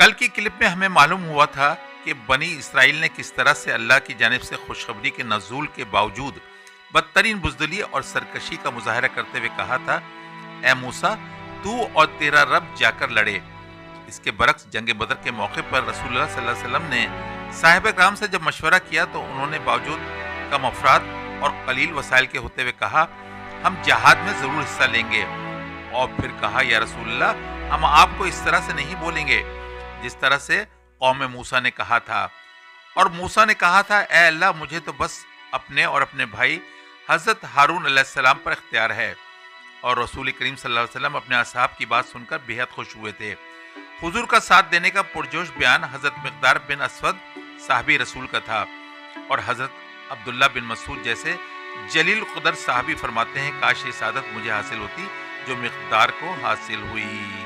کل کی کلپ میں ہمیں معلوم ہوا تھا کہ بنی اسرائیل نے کس طرح سے اللہ کی جانب سے خوشخبری کے نزول کے باوجود بدترین بزدلی اور سرکشی کا مظاہرہ کرتے ہوئے کہا تھا، اے موسیٰ، تو اور تیرا رب جا کر لڑے۔ اس کے برعکس جنگ بدر کے موقع پر رسول اللہ صلی اللہ علیہ وسلم نے صحابہ کرام سے جب مشورہ کیا تو انہوں نے باوجود کم افراد اور قلیل وسائل کے ہوتے ہوئے کہا، ہم جہاد میں ضرور حصہ لیں گے، اور پھر کہا، یا رسول اللہ، ہم آپ کو اس طرح سے نہیں بولیں گے جس طرح سے قوم موسیٰ نے کہا تھا۔ اور موسیٰ نے کہا تھا، اے اللہ، مجھے تو بس اپنے اور اپنے بھائی حضرت ہارون علیہ السلام پر اختیار ہے۔ اور رسول کریم صلی اللہ علیہ وسلم اپنے اصحاب کی بات سن کر بہت خوش ہوئے تھے۔ حضور کا ساتھ دینے کا پرجوش بیان حضرت مقدار بن اسود صحابی رسول کا تھا، اور حضرت عبداللہ بن مسعود جیسے جلیل قدر صحابی فرماتے ہیں، کاش یہ سعادت مجھے حاصل ہوتی جو مقدار کو حاصل ہوئی۔